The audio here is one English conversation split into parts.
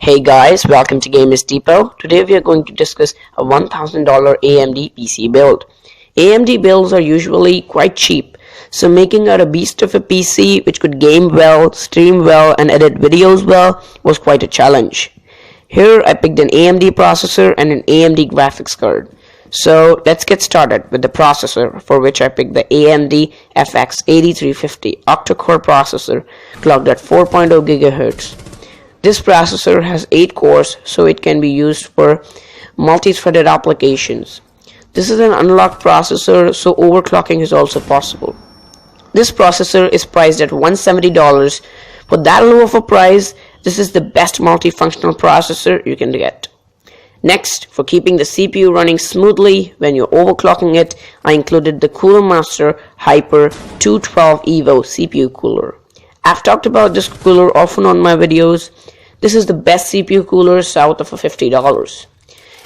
Hey guys, welcome to Gamers Depot. Today we are going to discuss a $1,000 AMD PC build. AMD builds are usually quite cheap, so making out a beast of a PC which could game well, stream well, and edit videos well was quite a challenge. Here I picked an AMD processor and an AMD graphics card. So let's get started with the processor, for which I picked the AMD FX 8350 octa-core processor clocked at 4.0 GHz. This processor has 8 cores, so it can be used for multi-threaded applications. This is an unlocked processor, so overclocking is also possible. This processor is priced at $170. For that low of a price, this is the best multifunctional processor you can get. Next, for keeping the CPU running smoothly when you're overclocking it, I included the Cooler Master Hyper 212 Evo CPU cooler. I've talked about this cooler often on my videos. This is the best CPU cooler south of $50.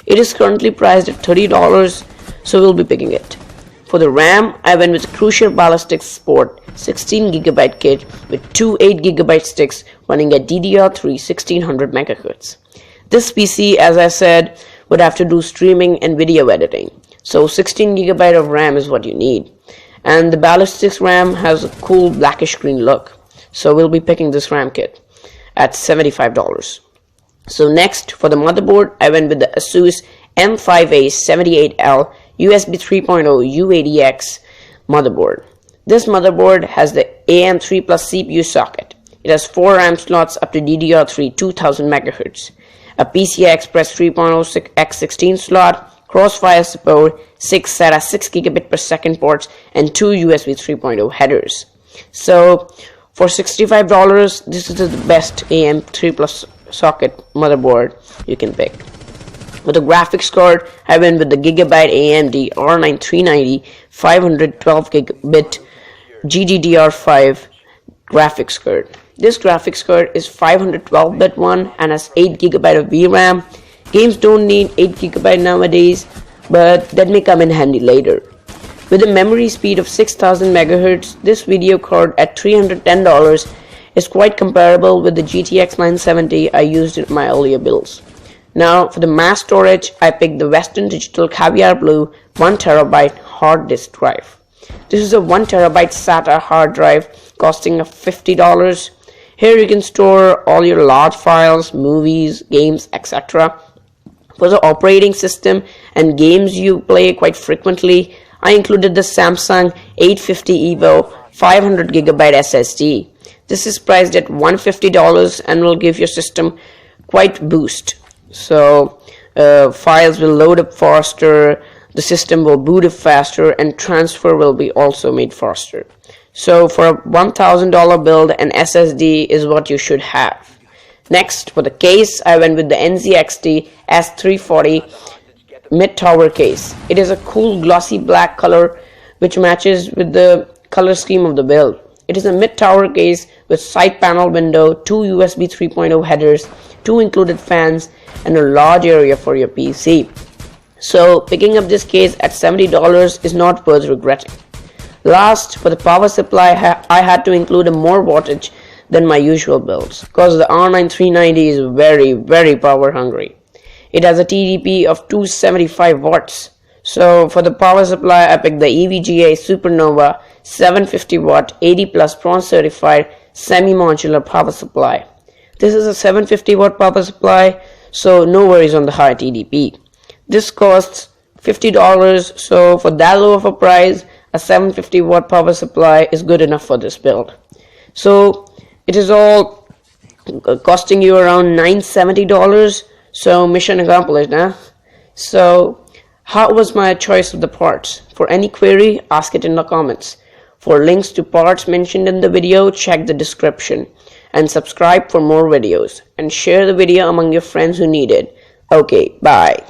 It is currently priced at $30, so we'll be picking it. For the RAM, I went with Crucial Ballistics Sport 16GB kit with two 8GB sticks running at DDR3 1600 MHz. This PC, as I said, would have to do streaming and video editing, so 16GB of RAM is what you need. And the Ballistics RAM has a cool blackish green look, so we'll be picking this RAM kit at $75. So next, for the motherboard, I went with the Asus M5A78L USB 3.0 U80X motherboard. This motherboard has the AM3 Plus CPU socket. It has 4 RAM slots up to DDR3 2000 MHz, a PCI Express 3.0 x16 slot, crossfire support, 6 SATA 6 gigabit per second ports, and 2 USB 3.0 headers. So for $65, this is the best AM3 Plus socket motherboard you can pick. With the graphics card, I went with the Gigabyte AMD R9 390 512 gigabit GDDR5 graphics card. This graphics card is 512-bit one and has 8 GB of VRAM. Games don't need 8 GB nowadays, but that may come in handy later. With a memory speed of 6000 MHz, this video card at $310 is quite comparable with the GTX 970 I used in my earlier builds. Now for the mass storage, I picked the Western Digital Caviar Blue 1TB hard disk drive. This is a 1TB SATA hard drive costing $50. Here you can store all your large files, movies, games, etc. For the operating system and games you play quite frequently, I included the Samsung 850 EVO 500GB SSD. This is priced at $150 and will give your system quite boost. So files will load up faster, the system will boot up faster, and transfer will be also made faster. So for a $1,000 build, an SSD is what you should have. Next, for the case, I went with the NZXT S340 mid-tower case. It is a cool glossy black color which matches with the color scheme of the build. It is a mid-tower case with side panel window, 2 USB 3.0 headers, 2 included fans, and a large area for your PC. So picking up this case at $70 is not worth regretting. Last, for the power supply, I had to include a more wattage than my usual builds because the R9 390 is very power hungry. It has a TDP of 275 watts. So for the power supply, I picked the EVGA Supernova 750 watt 80 plus bronze certified semi-modular power supply. This is a 750 watt power supply, so no worries on the high TDP. This costs $50, so for that low of a price, a 750 watt power supply is good enough for this build. So it is all costing you around $970. So mission accomplished, huh? So how was my choice of the parts? For any query, ask it in the comments. For links to parts mentioned in the video, check the description. And subscribe for more videos. And share the video among your friends who need it. Okay, bye.